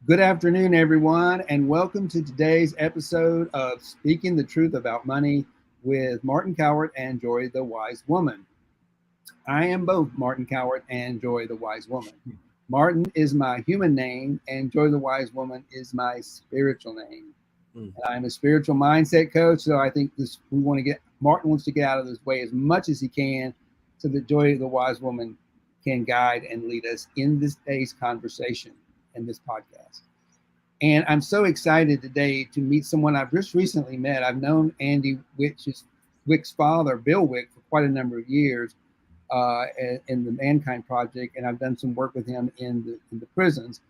Good afternoon, everyone, and welcome to today's episode of Speaking the Truth About Money with Martin Cowart and Joy the Wise Woman. I am both Martin Cowart and Joy the Wise Woman. Martin is my human name, and Joy the Wise Woman is my spiritual name. Mm. And I'm a spiritual mindset coach, so I think we want to get Martin wants to get out of this way as much as he can, so that Joy the Wise Woman can guide and lead us in this day's conversation and this podcast. And I'm so excited today to meet someone I've just recently met. I've known Andi Wich's father, Bill Wich, for quite a number of years in the Mankind Project, and I've done some work with him in the prisons.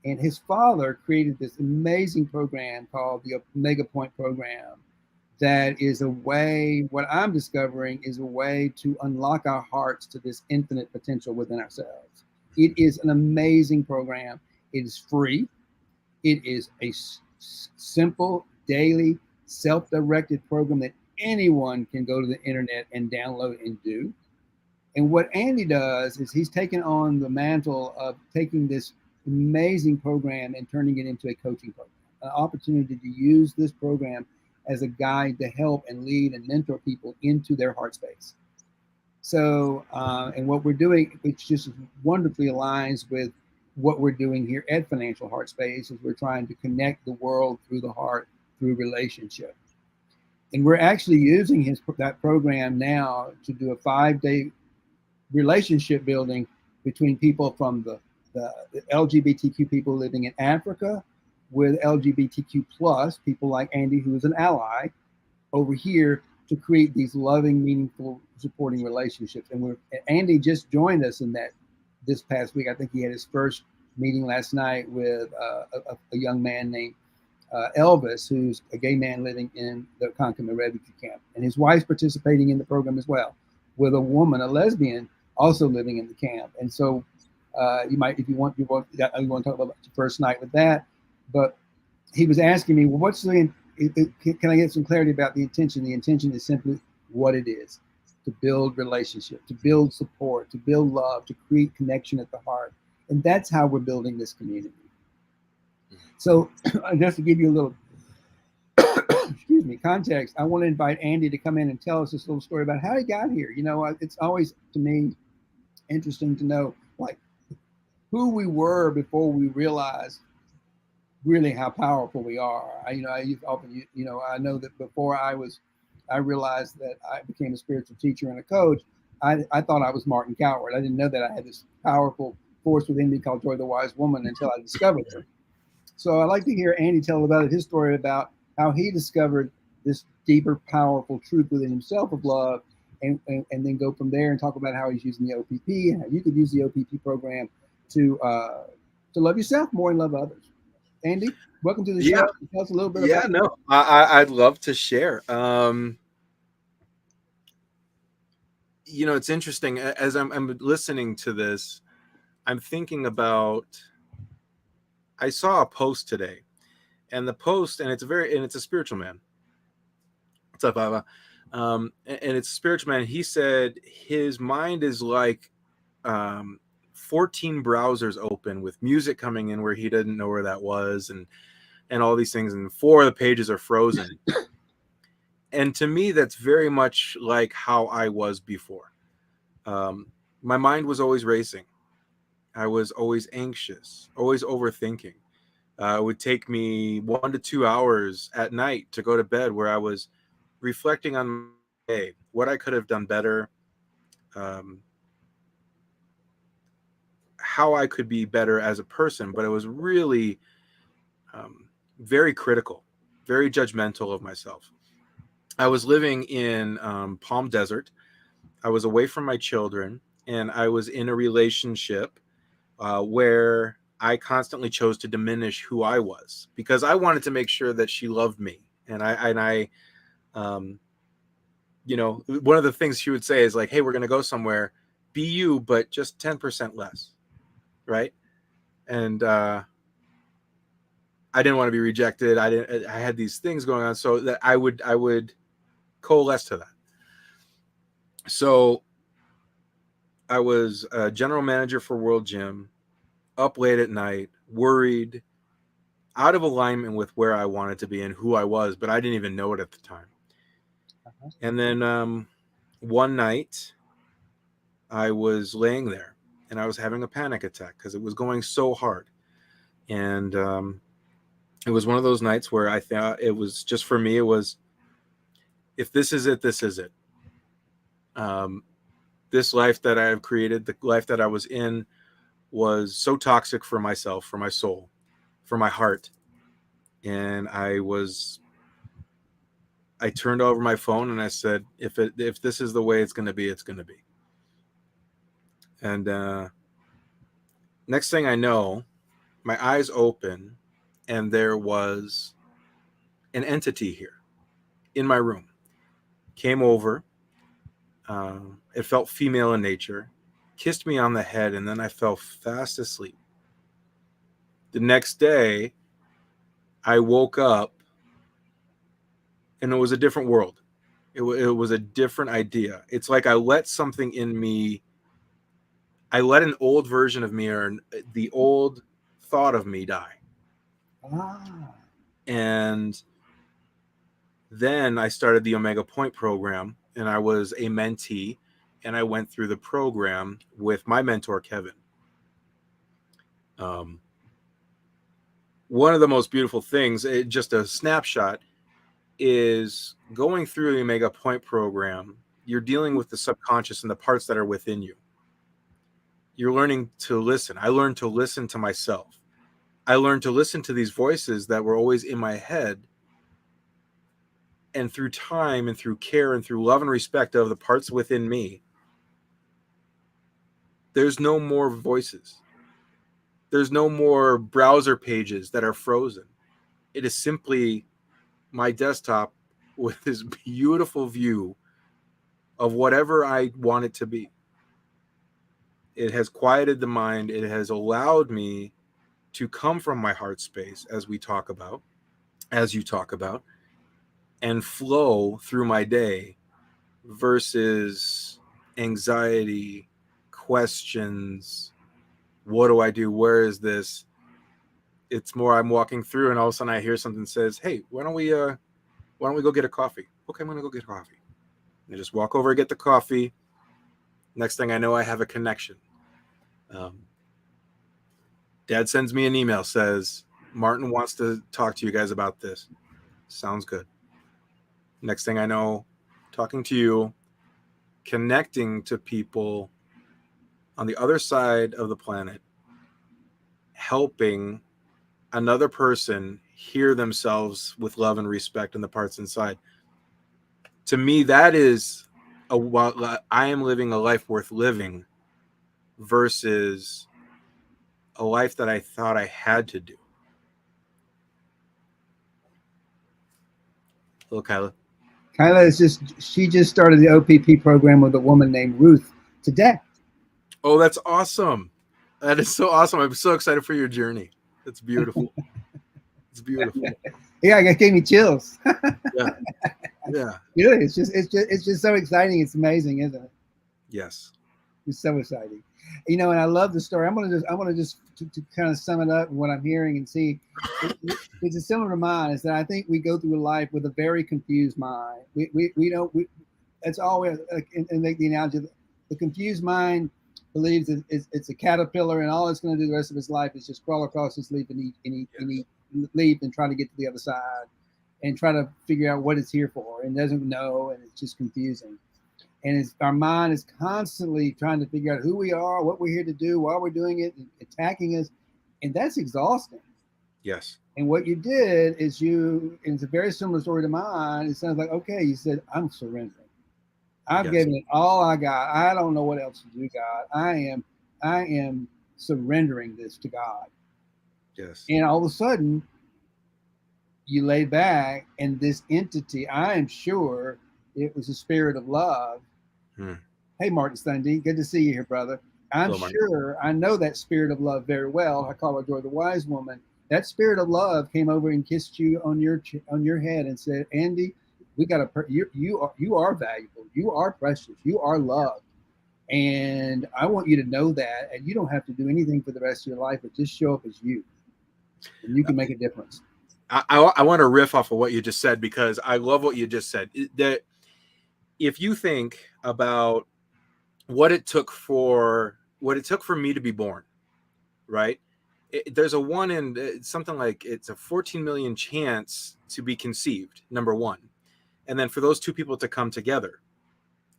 And his father created this amazing program called the Omega Point Program. That is a way, what I'm discovering is a way to unlock our hearts to this infinite potential within ourselves. It is an amazing program. It is free. It is a simple, daily, self-directed program that anyone can go to the internet and download and do. And what Andi does is he's taken on the mantle of taking this amazing program and turning it into a coaching program, an opportunity to use this program as a guide to help and lead and mentor people into their heart space. So, and what we're doing, which just wonderfully aligns with what we're doing here at Financial Heart Space, is we're trying to connect the world through the heart, through relationship. And we're actually using that program now to do a 5-day relationship building between people from the LGBTQ people living in Africa with LGBTQ plus people like Andi, who is an ally over here, to create these loving, meaningful, supporting relationships. And Andi just joined us in that this past week. I think he had his first meeting last night with a young man named Elvis, who's a gay man living in the Kankama refugee camp, and his wife's participating in the program as well, with a woman, a lesbian, also living in the camp. And so you might, if you want to talk about your first night with that. But he was asking me, well, what's the can I get some clarity about the intention? The intention is simply what it is: to build relationship, to build support, to build love, to create connection at the heart. And that's how we're building this community. So just to give you a little excuse me, context, I want to invite Andi to come in and tell us this little story about how he got here. You know, it's always, to me, interesting to know, like, who we were before we realized really how powerful we are. I know that before I realized that I became a spiritual teacher and a coach, I thought I was Martin Cowart. I didn't know that I had this powerful force within me called Joy the Wise Woman until I discovered her. So I'd like to hear Andi tell about his story about how he discovered this deeper, powerful truth within himself of love, and then go from there and talk about how he's using the OPP and how you could use the OPP program to love yourself more and love others. Andi, welcome to the show. Tell us a little bit about. No, I'd love to share. It's interesting as I'm listening to this. I'm thinking about. I saw a post today, and it's a spiritual man. What's up, Ava? And it's a spiritual man. He said his mind is like 14 browsers open with music coming in where he didn't know where that was, and all these things, and 4 of the pages are frozen. And to me, that's very much like how I was before. My mind was always racing. I was always anxious, always overthinking. It would take me 1 to 2 hours at night to go to bed, where I was reflecting on my day, what I could have done better, how I could be better as a person. But it was really very critical, very judgmental of myself. I was living in Palm Desert. I was away from my children, and I was in a relationship where I constantly chose to diminish who I was, because I wanted to make sure that she loved me. And I one of the things she would say is like, hey, we're going to go somewhere, be you, but just 10% less. Right. And I didn't want to be rejected. I had these things going on, so that I would coalesce to that. So I was a general manager for World Gym, up late at night, worried, out of alignment with where I wanted to be and who I was, but I didn't even know it at the time. Uh-huh. And then one night I was laying there and I was having a panic attack because it was going so hard. And it was one of those nights where I thought it was just for me, it was, if this is it, this is it. This life that I have created, the life that I was in, was so toxic for myself, for my soul, for my heart. And I turned over my phone and I said, if this is the way it's going to be, it's going to be. And next thing I know, my eyes open and there was an entity here in my room. Came over. It felt female in nature, kissed me on the head, and then I fell fast asleep. The next day, I woke up and it was a different world. It was a different idea. It's like I let something in me. I let an old version of me, or the old thought of me, die. Ah. And then I started the Omega Point program, and I was a mentee, and I went through the program with my mentor, Kevin. One of the most beautiful things, just a snapshot, is going through the Omega Point program. You're dealing with the subconscious and the parts that are within you. You're learning to listen. I learned to listen to myself. I learned to listen to these voices that were always in my head. And through time and through care and through love and respect of the parts within me, there's no more voices. There's no more browser pages that are frozen. It is simply my desktop with this beautiful view of whatever I want it to be. It has quieted the mind. It has allowed me to come from my heart space, as you talk about, and flow through my day versus anxiety, questions. What do I do? Where is this? It's more I'm walking through and all of a sudden I hear something that says, hey, why don't we go get a coffee? Okay, I'm going to go get a coffee. And I just walk over and get the coffee. Next thing I know, I have a connection. Dad sends me an email, says, Martin wants to talk to you guys about this. Sounds good. Next thing I know, talking to you, connecting to people on the other side of the planet, helping another person hear themselves with love and respect in the parts inside. To me, that is I am living a life worth living versus a life that I thought I had to do. Hello, Kyla. Kyla she just started the OPP program with a woman named Ruth today. Oh, that's awesome. That is so awesome. I'm so excited for your journey. It's beautiful. It's beautiful. Yeah, it gave me chills. Yeah. Yeah. Really, it's just so exciting. It's amazing, isn't it? Yes. It's so exciting. And I love the story. I want to just to kind of sum it up what I'm hearing and see. It's a similar to mine. Is that I think we go through life with a very confused mind. We don't. That's always and make the analogy. The confused mind believes it's a caterpillar and all it's going to do the rest of its life is just crawl across this leaf and eat leaf and try to get to the other side and try to figure out what it's here for and doesn't know, and it's just confusing. And our mind is constantly trying to figure out who we are, what we're here to do, why we're doing it, and attacking us. And that's exhausting. Yes. And what you did is and it's a very similar story to mine. It sounds like, okay, you said, I'm surrendering. I've given it all I got. I don't know what else to do, God. I am surrendering this to God. Yes. And all of a sudden, you lay back, and this entity, I am sure it was a spirit of love. Hey, Martin Sunday, good to see you here, brother. I know that spirit of love very well. I call her Joy the Wise Woman. That spirit of love came over and kissed you on your head and said, Andy, you are valuable. You are precious. You are loved. And I want you to know that. And you don't have to do anything for the rest of your life, but just show up as you. and you can make a difference. I want to riff off of what you just said, because I love what you just said. That if you think about what it took for me to be born, right? There's a one in something like it's a 14 million chance to be conceived, number one, and then for those two people to come together.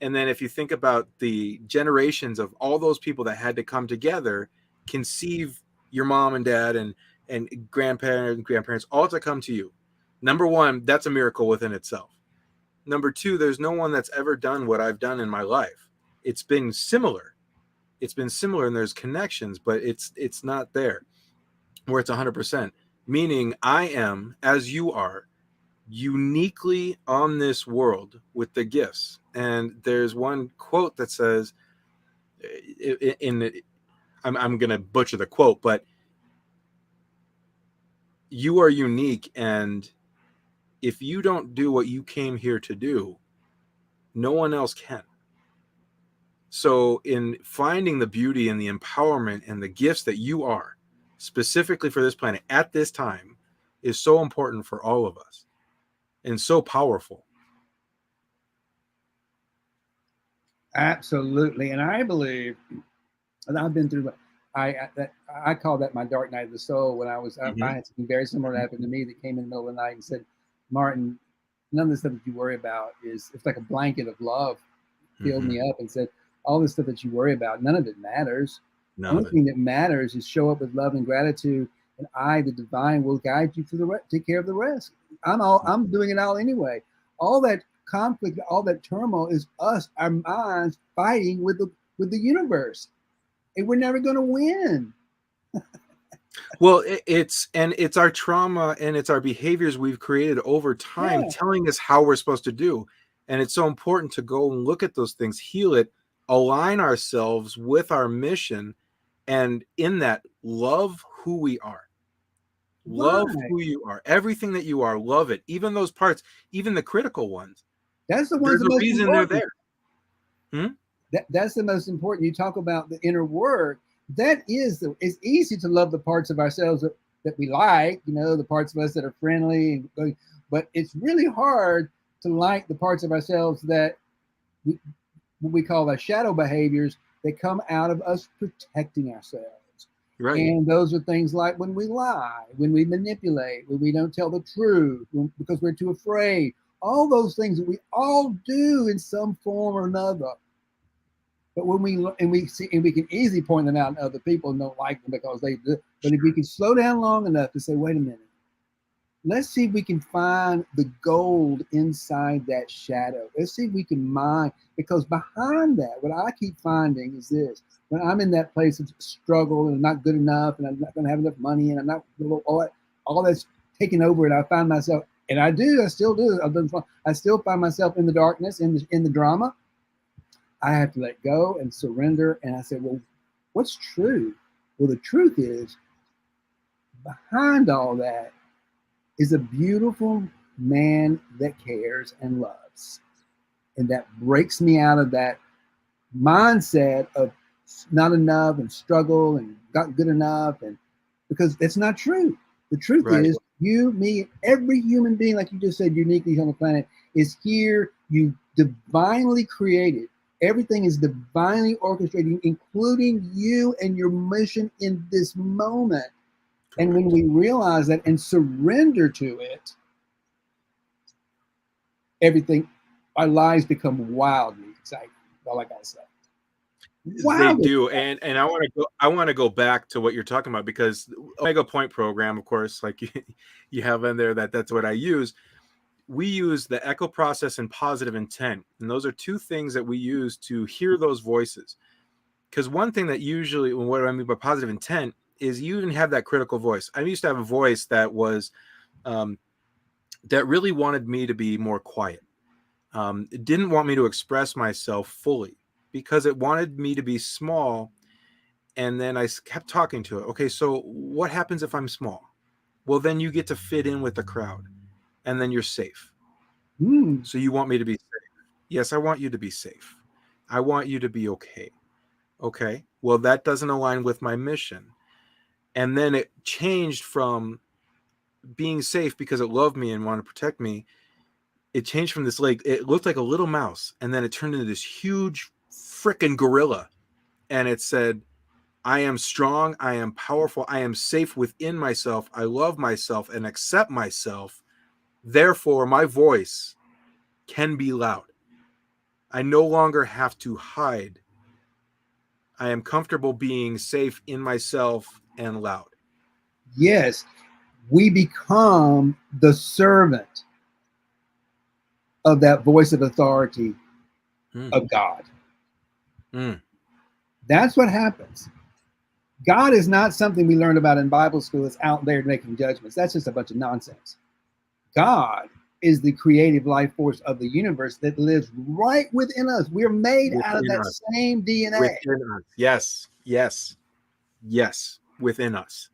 And then if you think about the generations of all those people that had to come together, conceive your mom and dad and grandparents all to come to you. Number one, that's a miracle within itself. Number two, there's no one that's ever done what I've done in my life. It's been similar. And there's connections, but it's not there where it's 100%. Meaning I am, as you are, uniquely on this world with the gifts. And there's one quote that says, I'm going to butcher the quote, but you are unique, and if you don't do what you came here to do, no one else can. So in finding the beauty and the empowerment and the gifts that you are specifically for this planet at this time is so important for all of us and so powerful. Absolutely. And I believe, and I've been through, I call that my dark night of the soul. When I was, I had something very similar to happen to me that came in the middle of the night and said, Martin, none of the stuff that you worry about it's like a blanket of love filled me up and said, all the stuff that you worry about, none of it matters. The only thing that matters is show up with love and gratitude, and I, the divine, will guide you through the rest, take care of the rest. I'm doing it all anyway. All that conflict, all that turmoil is us, our minds fighting with the universe, and we're never going to win. Well, it's our trauma and it's our behaviors we've created over time telling us how we're supposed to do. And it's so important to go and look at those things, heal it, align ourselves with our mission, and in that, love who we are. Love who you are. Everything that you are, love it. Even those parts, even the critical ones. That's the ones. There's a reason they're there. That's the most important. You talk about the inner work. That is it's easy to love the parts of ourselves that we like, the parts of us that are friendly, but it's really hard to like the parts of ourselves that what we call our shadow behaviors that come out of us protecting ourselves. Right. And those are things like when we lie, when we manipulate, when we don't tell the truth, because we're too afraid. All those things that we all do in some form or another. But when we see, and we can easily point them out to other people and don't like them because they do. But if we can slow down long enough to say, wait a minute, let's see if we can find the gold inside that shadow. Let's see if we can mine, because behind that, what I keep finding is this: when I'm in that place of struggle and I'm not good enough, and I'm not going to have enough money, and I'm not all that's taking over, and I find myself, and I still do. I still find myself in the darkness, in the drama. I have to let go and surrender. And I said, well, what's true? Well, the truth is, behind all that is a beautiful man that cares and loves. And that breaks me out of that mindset of not enough and struggle and not good enough. And because it's not true. The truth is, you, me, every human being, like you just said, uniquely on the planet, is here. You divinely created. Everything is divinely orchestrated, including you and your mission in this moment. And when we realize that and surrender to it, everything, our lives become wildly exciting. All I gotta say. They do, and I want to go back to what you're talking about, because Omega Point program, of course, like you have in there, that's what I use. We use the echo process and positive intent. And those are two things that we use to hear those voices. Because one thing that usually, what I mean by positive intent, is you even have that critical voice. I used to have a voice that was, that really wanted me to be more quiet. It didn't want me to express myself fully because it wanted me to be small. And then I kept talking to it. Okay, so what happens if I'm small? Well, then you get to fit in with the crowd. And then you're safe. So you want me to be safe? Yes, I want you to be safe. I want you to be okay. Okay. Well, that doesn't align with my mission. And then it changed from being safe because it loved me and wanted to protect me. It changed from this, like, it looked like a little mouse, and then it turned into this huge freaking gorilla. And it said, I am strong, I am powerful, I am safe within myself, I love myself and accept myself. Therefore, my voice can be loud. I no longer have to hide. I am comfortable being safe in myself and loud. Yes, we become the servant of that voice of authority of God. That's what happens. God is not something we learn about in Bible school. It's out there making judgments. That's just a bunch of nonsense. God is the creative life force of the universe that lives right within us. We're made out of that same DNA. Within us. Yes, yes, yes, within us.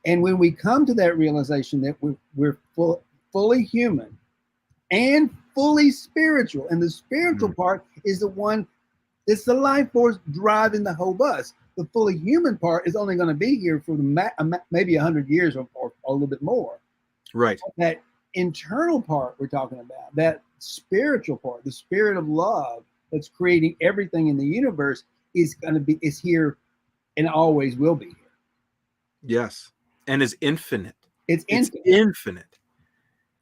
And when we come to that realization that we're fully human and fully spiritual, and the spiritual part is the one, it's the life force driving the whole bus. The fully human part is only going to be here for maybe 100 years or a little bit more. Right. That internal part we're talking about, that spiritual part, the spirit of love that's creating everything in the universe, is here and always will be here. Yes. And is infinite. It's infinite.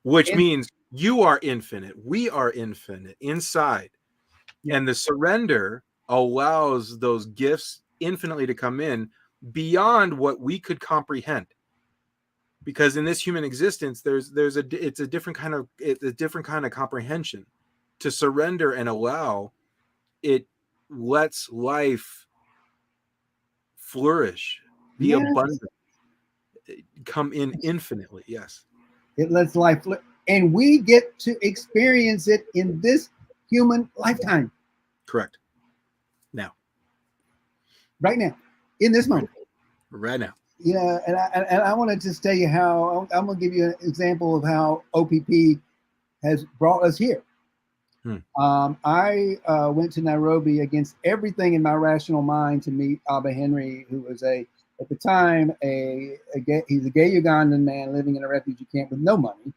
Which means you are infinite. We are infinite inside. Yeah. And the surrender allows those gifts infinitely to come in beyond what we could comprehend. Because in this human existence, it's a different kind of comprehension. To surrender and allow, it lets life flourish, be abundant, come in infinitely. Yes. It lets life and we get to experience it in this human lifetime. Correct. Now. Right now. In this moment. Right now. Yeah, and I want to just tell you how I'm going to give you an example of how OPP has brought us here. I went to Nairobi against everything in my rational mind to meet Abba Henry, who was at the time he's a gay Ugandan man living in a refugee camp with no money,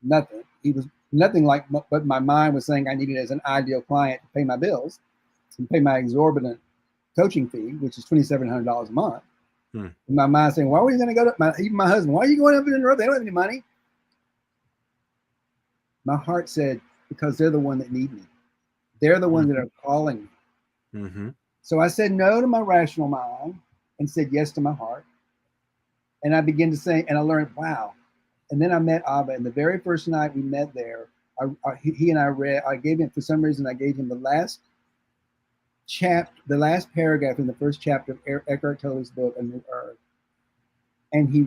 nothing. He was nothing like what my mind was saying I needed as an ideal client to pay my bills and pay my exorbitant coaching fee, which is $2,700 a month. My mind saying, why are you going to go to even my husband? Why are you going up in Nairobi? They don't have any money. My heart said, because they're the one that need me. They're the ones that are calling me. So I said no to my rational mind and said yes to my heart. And I began to say, and I learned, wow. And then I met Abba. And the very first night we met there, he and I read, I gave him, for some reason, I gave him the last paragraph in the first chapter of Eckhart Tolle's book, A New Earth. And he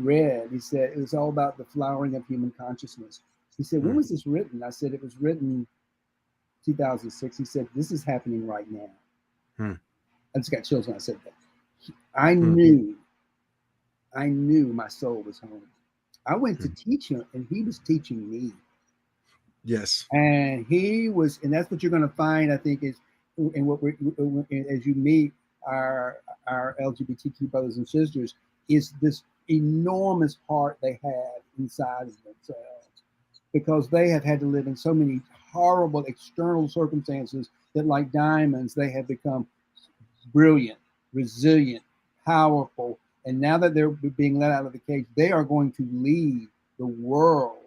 said, it was all about the flowering of human consciousness. He said, when was this written? I said, it was written 2006. He said, this is happening right now. I just got chills when I said that. I knew my soul was home. I went to teach him, and he was teaching me. Yes. And and that's what you're going to find, I think, is in what as you meet our LGBTQ brothers and sisters, is this enormous heart they have inside of themselves, because they have had to live in so many horrible external circumstances that, like diamonds, they have become brilliant, resilient, powerful. And now that they're being let out of the cage, they are going to lead the world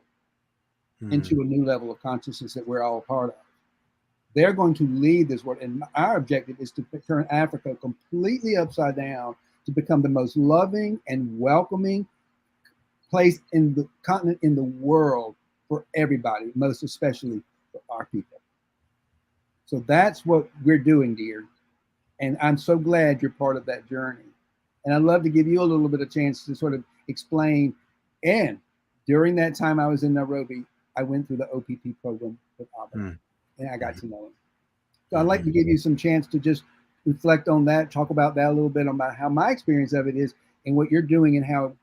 into a new level of consciousness that we're all a part of. They're going to lead this world. And our objective is to turn Africa completely upside down, to become the most loving and welcoming place in the continent, in the world, for everybody, most especially for our people. So that's what we're doing, dear. And I'm so glad you're part of that journey. And I'd love to give you a little bit of chance to sort of explain. And during that time I was in Nairobi, I went through the OPP program with Abba, and I got to know him. So I'd like to give you some chance to just reflect on that, talk about that a little bit, about how my experience of it is and what you're doing, and how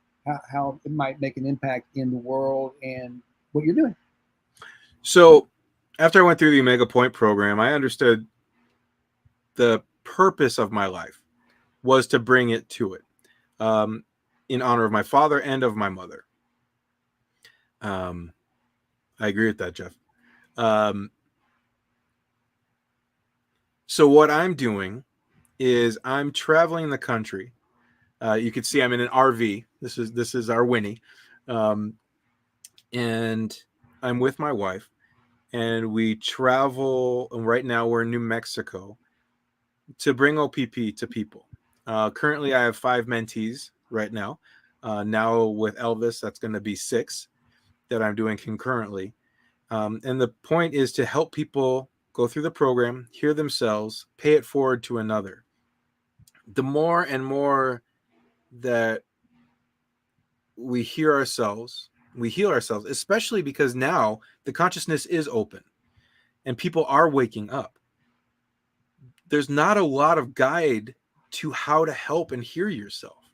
it might make an impact in the world and what you're doing. So after I went through the Omega Point program, I understood the purpose of my life was to bring it to it. in honor of my father and of my mother. I agree with that, Jeff. So what I'm doing is I'm traveling the country. You can see I'm in an RV. This is our Winnie, and I'm with my wife, and we travel. And right now we're in New Mexico to bring OPP to people. Currently, I have 5 mentees right now. Now with Elvis, that's going to be 6 that I'm doing concurrently. And the point is to help people go through the program, hear themselves, pay it forward to another. The more and more that we hear ourselves, we heal ourselves, especially because now the consciousness is open and people are waking up. There's not a lot of guide to how to help and hear yourself,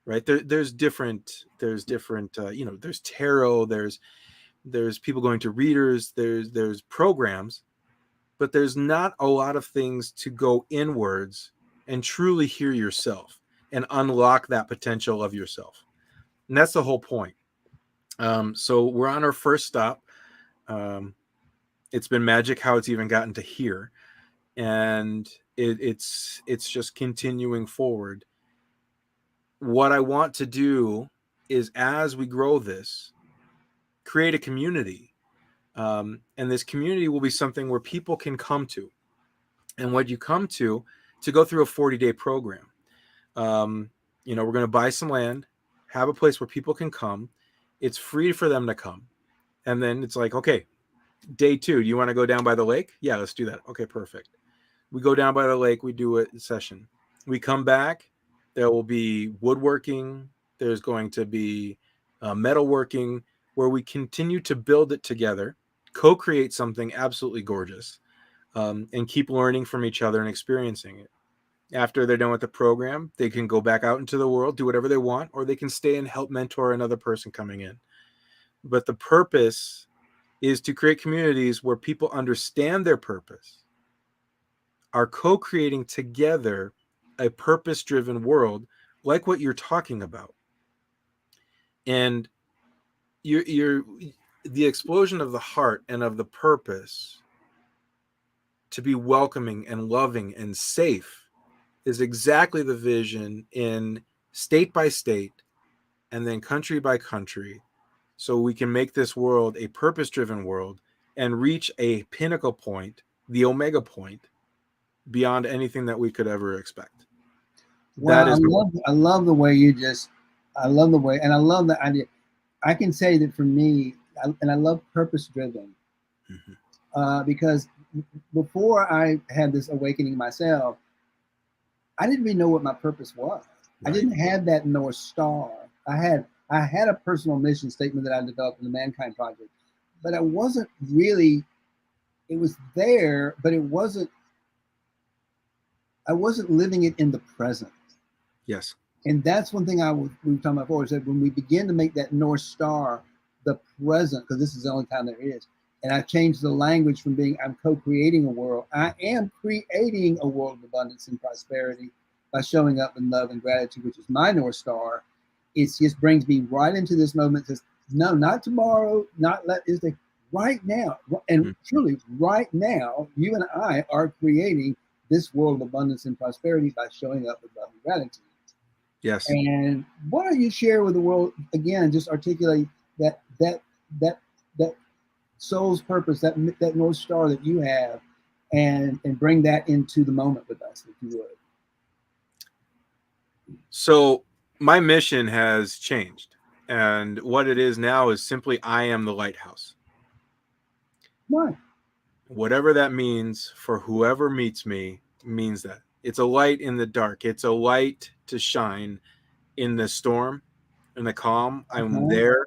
right? There's different, there's tarot, there's people going to readers, there's programs, but there's not a lot of things to go inwards and truly hear yourself and unlock that potential of yourself. And that's the whole point. So we're on our first stop. It's been magic how it's even gotten to here. And it's just continuing forward. What I want to do is, as we grow this, create a community. And this community will be something where people can come to. And what you come to go through a 40-day program. We're going to buy some land, have a place where people can come. It's free for them to come. And then it's like, okay, day 2, do you want to go down by the lake? Yeah, let's do that. Okay, perfect. We go down by the lake. We do a session. We come back. There will be woodworking. There's going to be metalworking, where we continue to build it together, co-create something absolutely gorgeous, and keep learning from each other and experiencing it. After they're done with the program, they can go back out into the world, do whatever they want, or they can stay and help mentor another person coming in. But the purpose is to create communities where people understand their purpose, are co-creating together a purpose-driven world like what you're talking about. And you're the explosion of the heart and of the purpose to be welcoming and loving and safe is exactly the vision in state by state and then country by country, so we can make this world a purpose-driven world and reach a pinnacle point, the omega point, beyond anything that we could ever expect. Well, I love the way I love the way, and I love the idea. I can say that for me, I love purpose-driven, because before I had this awakening myself, I didn't really know what my purpose was. Right. I didn't have that North Star. I had a personal mission statement that I developed in the Mankind Project, but I wasn't really. It was there, but it wasn't. I wasn't living it in the present. Yes. And that's one thing we were talking about before. Said when we begin to make that North Star the present, because this is the only time there is. And I changed the language from being I'm co-creating a world. I am creating a world of abundance and prosperity by showing up in love and gratitude, which is my North Star. It just brings me right into this moment. Says, no, not tomorrow, right now. And truly, right now, you and I are creating this world of abundance and prosperity by showing up with love and gratitude. Yes. And why don't you share with the world again, just articulate that soul's purpose, that North Star that you have, and bring that into the moment with us, if you would. So my mission has changed, and what it is now is simply I am the lighthouse. Why? Whatever that means for whoever meets me means that. It's a light in the dark. It's a light to shine in the storm, in the calm. I'm there,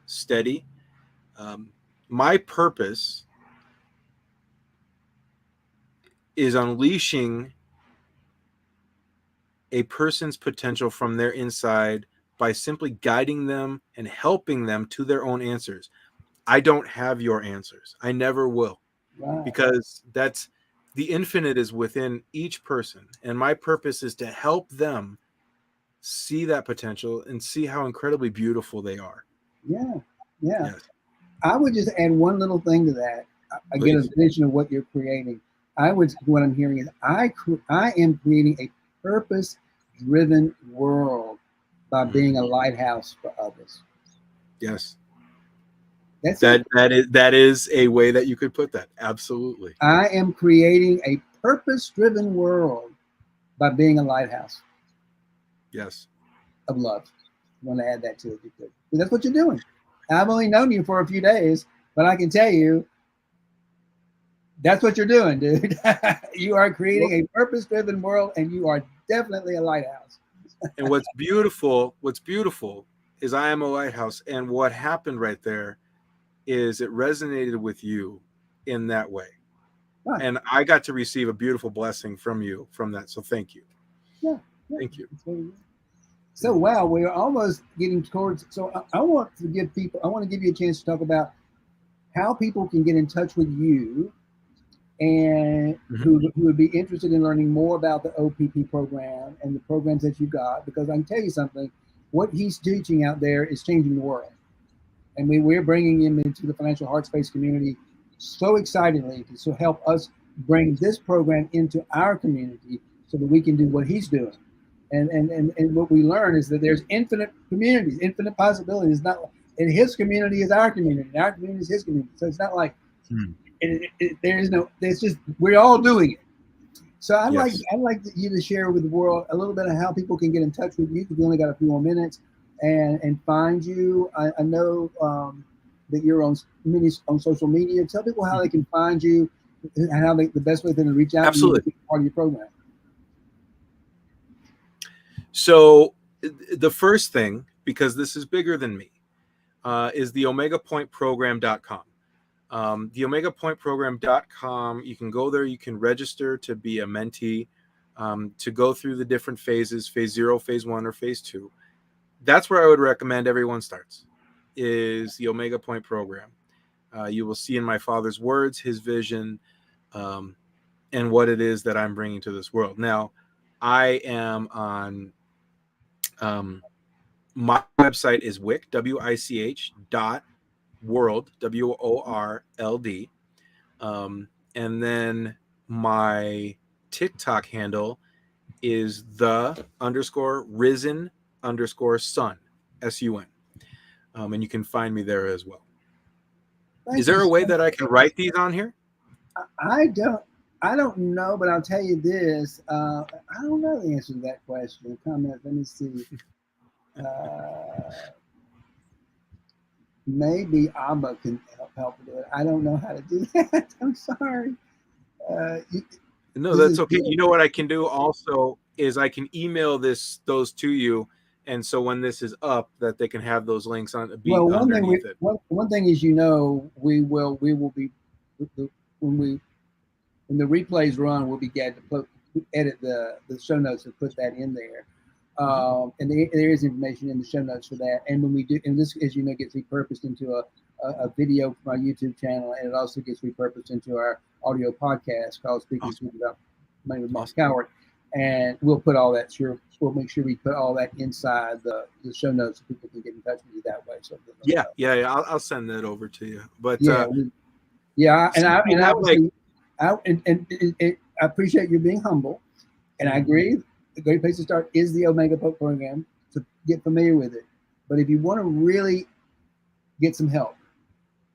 steady. My purpose is unleashing a person's potential from their inside by simply guiding them and helping them to their own answers. I don't have your answers. I never will. Wow. Because that's the infinite is within each person. And my purpose is to help them see that potential and see how incredibly beautiful they are. Yeah. Yeah. Yes, I would just add one little thing to that. I get a please. vision of what you're creating. What I'm hearing is I am creating a purpose-driven world by being a lighthouse for others. Yes. That's it. That is a way that you could put that. Absolutely. I am creating a purpose-driven world by being a lighthouse Yes. of love. I want to add that to it. Because that's what you're doing. I've only known you for a few days, but I can tell you that's what you're doing, dude. You are creating a purpose-driven world, and you are definitely a lighthouse. And what's beautiful is I am a lighthouse. And what happened right there is it resonated with you in that way. Right. And I got to receive a beautiful blessing from you from that. So thank you. Yeah. Yeah. Thank you. So, wow, we're almost getting towards. So, I want to give you a chance to talk about how people can get in touch with you and who would be interested in learning more about the OPP program and the programs that you got. Because I can tell you something, what he's teaching out there is changing the world. And we're bringing him into the financial heart space community so excitedly to help us bring this program into our community so that we can do what he's doing. And what we learn is that there's infinite communities, infinite possibilities. It's not, and his community is our community, and our community is his community. So it's not like there's just, we're all doing it. So I'd like you to share with the world a little bit of how people can get in touch with you, because we only got a few more minutes, and find you. I know that you're on social media. Tell people how they can find you and how the best way for them to reach out Absolutely. to you, part of your program. So the first thing, because this is bigger than me, is the omegapointprogram.com. The omegapointprogram.com, you can go there, you can register to be a mentee, to go through the different phases, phase 0, phase 1, or phase 2. That's where I would recommend everyone starts, is the Omega Point program. You will see in my father's words, his vision, and what it is that I'm bringing to this world. Now, I am on, my website is WICH, W-I-C-H .world, WORLD. And then my TikTok handle is the_risen_sun, SUN. And you can find me there as well. Is there a way that I can write these on here? I don't know, but I'll tell you this. I don't know the answer to that question. Comment. Let me see. Maybe Abba can help with it. I don't know how to do that. I'm sorry. No, that's okay. You know what I can do also is I can email those to you, and so when this is up, that they can have those links on underneath it. One thing is, we will be when the replays run, we'll be glad to edit the show notes and put that in there. And there is information in the show notes for that. And when we do, and this, as you know, gets repurposed into a video from our YouTube channel, and it also gets repurposed into our audio podcast called Speaking About Money with Cowart. And we'll put all that. We'll make sure we put all that inside the show notes so people can get in touch with you that way. So I'll send that over to you. But I appreciate you being humble, and I agree. A great place to start is the Omega Poke program to get familiar with it. But if you want to really get some help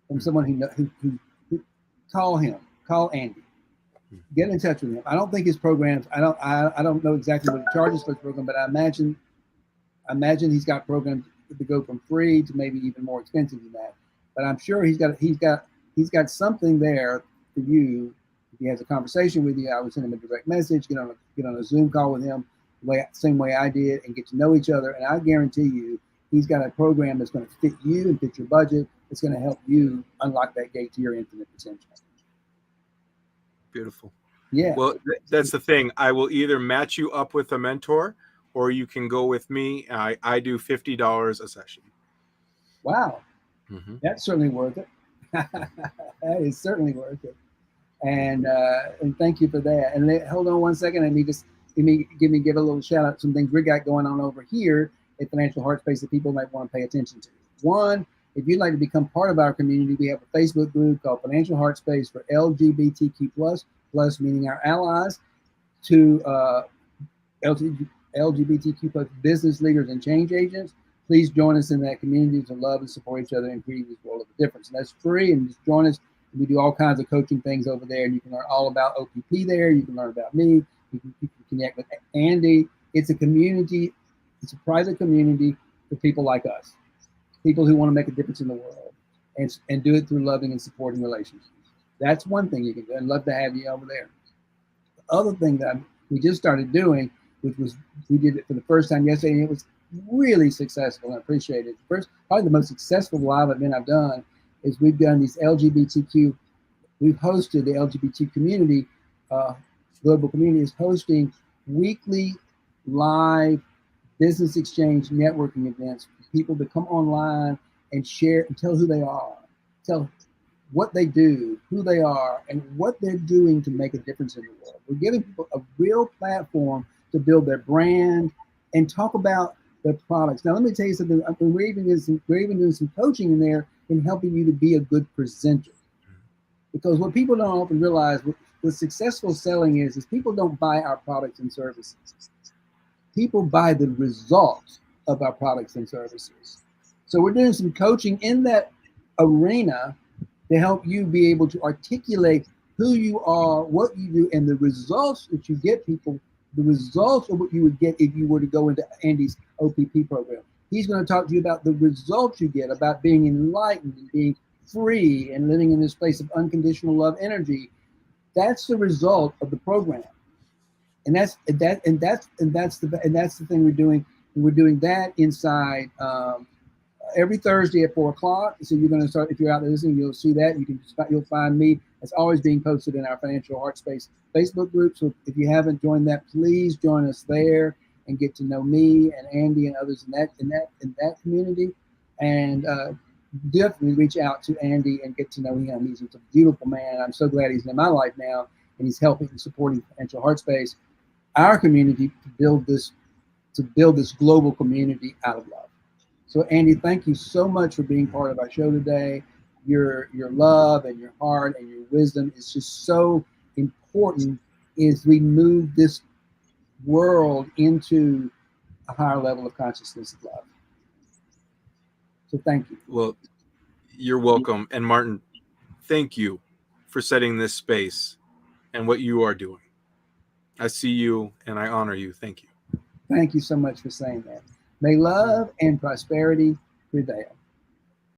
from someone who call Andy, get in touch with him. I don't think his programs. I don't know exactly what he charges for his program, but I imagine he's got programs to go from free to maybe even more expensive than that. But I'm sure he's got something there for you. If he has a conversation with you, I would send him a direct message, get on a Zoom call with him, same way I did, and get to know each other. And I guarantee you, he's got a program that's going to fit you and fit your budget. It's going to help you unlock that gate to your infinite potential. Beautiful. Yeah. Well, that's the thing. I will either match you up with a mentor, or you can go with me. I do $50 a session. Wow. That's certainly worth it. That is certainly worth it. And thank you for that. And hold on one second. Let me just give a little shout out to some things we got going on over here at Financial Heart Space that people might want to pay attention to. One, if you'd like to become part of our community, we have a Facebook group called Financial Heart Space for LGBTQ plus meaning our allies, to LGBTQ plus business leaders and change agents. Please join us in that community to love and support each other and create this world of a difference. And that's free. And just join us. We do all kinds of coaching things over there, and you can learn all about OPP there. You can learn about me. You can connect with Andy. It's a community. It's a private community for people like us, people who want to make a difference in the world, and do it through loving and supporting relationships. That's one thing you can do. I'd love to have you over there. The other thing that we just started doing, which was, we did it for the first time yesterday, and it was really successful. I appreciate it. First, probably the most successful live event I've done is we've done these LGBTQ. We've hosted the LGBT community, global community is hosting weekly live business exchange networking events for people to come online and share and tell who they are, tell what they do, who they are, and what they're doing to make a difference in the world. We're giving people a real platform to build their brand and talk about their products. Now, let me tell you something. We're even doing some coaching in there in helping you to be a good presenter. Because what people don't often realize, what successful selling is people don't buy our products and services. People buy the results of our products and services. So we're doing some coaching in that arena to help you be able to articulate who you are, what you do, and the results that you get people, the results of what you would get if you were to go into Andy's OPP program. He's going to talk to you about the results you get, about being enlightened and being free and living in this place of unconditional love energy. That's the result of the program. And that's the thing we're doing. And we're doing that inside every Thursday at 4:00. So you're going to start, if you're out there listening, you'll see that. You'll find me. It's always being posted in our Financial Heart Space Facebook group. So if you haven't joined that, please join us there and get to know me and Andy and others in that community. And definitely reach out to Andy and get to know him. He's a beautiful man. I'm so glad he's in my life now, and he's helping and supporting Financial Heart Space, our community, to build this global community out of love. So Andy, thank you so much for being part of our show today. Your love and your heart and your wisdom is just so important as we move this world into a higher level of consciousness of love. So thank you. Well, you're welcome. And Martin, thank you for setting this space and what you are doing. I see you and I honor you. Thank you. Thank you so much for saying that. May love and prosperity prevail.